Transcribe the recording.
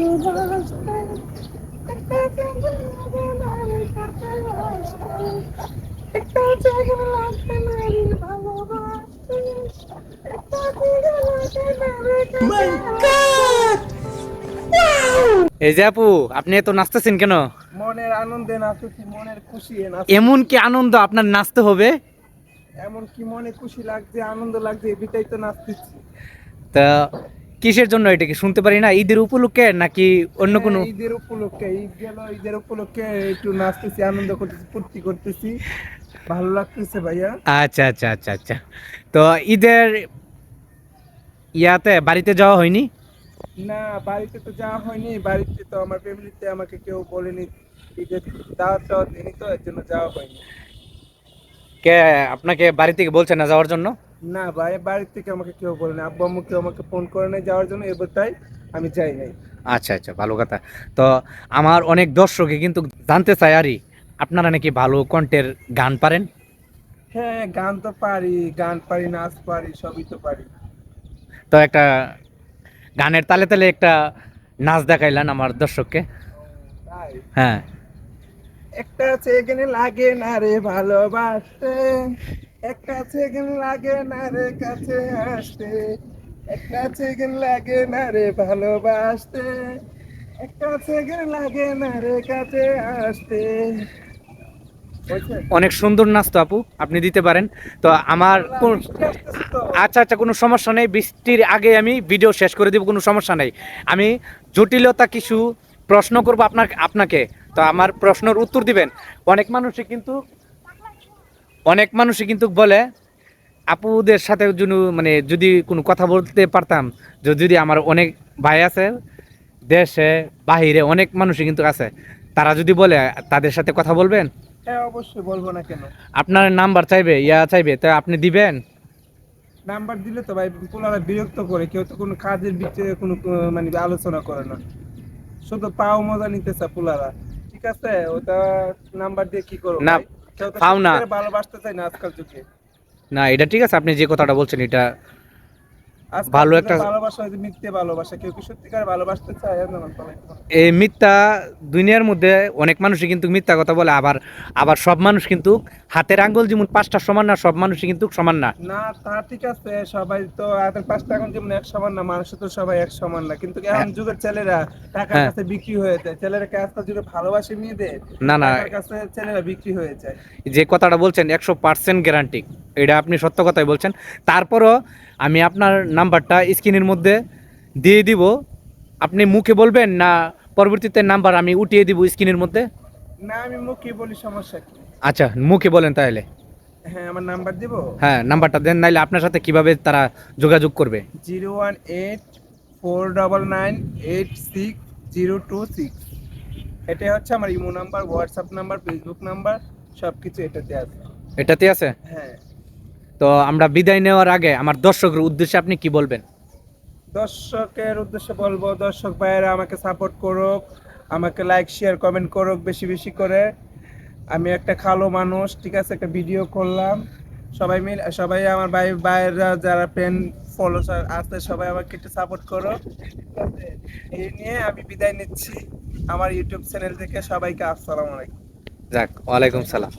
এই যে আপু, আপনি এত নাচতেছেন কেন? মনের আনন্দে নাচতেছি, মনের খুশি এমন কি আনন্দ আপনার নাচতে হবে? এমন কি মনে খুশি লাগছে, আনন্দ লাগছে, এটাই তো নাচতেছি। তা কিসের জন্য এটা কি শুনতে পারি না? ঈদের উপলক্ষে নাকি অন্য হ্যাঁ, কোনো? ঈদের উপলক্ষে, ঈদ গেল, ঈদের উপলক্ষে একটু নাচতেছি, আনন্দ করতেছি, ফুর্তি করতেছি, ভালো লাগতেছে ভাইয়া। আচ্ছা আচ্ছা আচ্ছা আচ্ছা। তো ঈদের ইয়াতে বাড়িতে যাওয়া হয়নি? না, বাড়িতে তো যাওয়া হয়নি, বাড়িতে তো আমার ফ্যামিলিতে আমাকে কেউ বলেনি, ঈদের দাওয়াত টাওয়াত দেয়নি, তো এর জন্য যাওয়া হয়নি। কে আপনাকে বাড়ি থেকে বলছে না যাওয়ার জন্য? না ভাই, বাড়ি থেকে আমাকে কেউ বলেনি, আব্বু আম্মু কেউ আমাকে ফোন করে নাই যাওয়ার জন্য, এবার তাই আমি যাই নাই। আচ্ছা আচ্ছা, ভালো কথা। তো আমার অনেক দর্শকই কিন্তু জানতে চায় আরই আপনারা নাকি ভালো কণ্ঠের গান পারেন। হ্যাঁ, গান তো পারি, গান পারি, নাচ পারি, সবই তো পারি। তো একটা গানের তালে তালে একটা নাচ দেখাইলেন আমার দর্শককে। তাই হ্যাঁ। একটা সেকেন্ড লাগে না রে ভালোবাসতে, একটা সেকেন্ড লাগে না রে কাছে আসতে, একটা সেকেন্ড লাগে না রে ভালোবাসতে, একটা সেকেন্ড লাগে না রে কাছে আসতে। বুঝছে? অনেক সুন্দর নাচ তো আপু, আপনি দিতে পারেন। তো আমার আল্লাহ, বৃষ্টি আসতেছে তো। আচ্ছা আচ্ছা, কোনো সমস্যা নেই, বৃষ্টির আগে আমি ভিডিও শেষ করে দিব, কোনো সমস্যা নেই। আমি জটিলতা কিছু প্রশ্ন করব আপনাকে। তো আমার প্রশ্নের উত্তর দিবেন। অনেক মানুষই কিন্তু বলে আপুদের সাথে মানে যদি কোনো কথা বলতে পারতাম, যদি আমার অনেক ভাই আছে দেশে বাহিরে, অনেক মানুষই কিন্তু আছে, তারা যদি বলে তাদের সাথে কথা বলবেন, হ্যাঁ, অবশ্যই, বলবো না কেন। আপনার নাম্বার চাইবে, চাইবে, তা আপনি দিবেন? নাম্বার দিলে তো ভাই পোলারা বিরক্ত করে, কেউ তো কোনো কাজের ভিতরে কোনো মানে আলোচনা করে না, শুধু পাও মজা নিতে চায় পোলারা। ঠিক আছে, ওটা নাম্বার দিয়ে কি করবো না, ভাই? কেউ তো পাও না। সত্যিকারে ভালোবাসতে চায় না আজকাল যুগে। না, এটা ঠিক আছে, আপনি যে কথাটা বলছেন এটা আজকাল ভালো একটা। যুগের ভালোবাসা হচ্ছে মিথ্যে ভালোবাসা, কেউ কি সত্যিকারে ভালোবাসতে চায়? না, না, সবাই তো। এই মিথ্যা দুনিয়ার মধ্যে অনেক মানুষই কিন্তু মিথ্যা কথা বলে, আবার আবার সব মানুষ কিন্তু হাতের আঙ্গুল যেমন পাঁচটা সমান না, সব মানুষই কিন্তু সমান না। না, তা ঠিক আছে, সবাই তো হাতের পাঁচটা এখন যেমন এক সমান না, মানুষ তো সবাই এক সমান না, কিন্তু এখন হ্যাঁ যুগের ছেলেরা টাকার হ্যাঁ। কাছে বিক্রি হয়ে যায়, ছেলেরা কি আজকাল যুগে ভালোবাসে মেয়েদের? না না, টাকার কাছে ছেলেরা বিক্রি হয়ে যায়। যে কথাটা বলছেন 100% গ্যারান্টি, এটা আপনি সত্য কথাই বলছেন। তারপরও আমি আপনার নাম্বারটা স্ক্রিনের মধ্যে দিয়ে দিব, আপনি মুখে বলবেন না পরবর্তীতে নাম্বার আমি উঠিয়ে দিব স্ক্রিনের মধ্যে? না, আমি মুখে বলি, সমস্যা কি? আচ্ছা, মুখে বলেন তাহলে। হ্যাঁ, আমার নাম্বার দিব। হ্যাঁ, নাম্বারটা দেন, নাইলে আপনার সাথে কিভাবে তারা যোগাযোগ করবে? 018-499-86-026। এটাই হচ্ছে আমার imo number, WhatsApp number, Facebook number, সবকিছু এটাতে আছে। এটাতে আছে। হ্যাঁ। তো আমরা বিদায় নেওয়ার আগে আমার দর্শকের উদ্দেশ্যে আপনি কি বলবেন? দর্শকের উদ্দেশ্যে বলবো, দর্শক ভাইয়েরা আমাকে সাপোর্ট করুক, আমাকে লাইক শেয়ার কমেন্ট করুক বেশি বেশি করে। আমি একটা কালো মানুষ, ঠিক আছে, একটা ভিডিও করলাম, সবাই মিলে, সবাই আমার ভাই ভাইয়েরা যারা ফ্রেন্ড ফলোয়ার আছে সবাই আমাকে একটু সাপোর্ট করো, ঠিক আছে? এই নিয়ে আমি বিদায় নিচ্ছি আমার ইউটিউব চ্যানেল থেকে। সবাইকে আসসালামু আলাইকুম। যাক, ওয়ালাইকুম সালাম।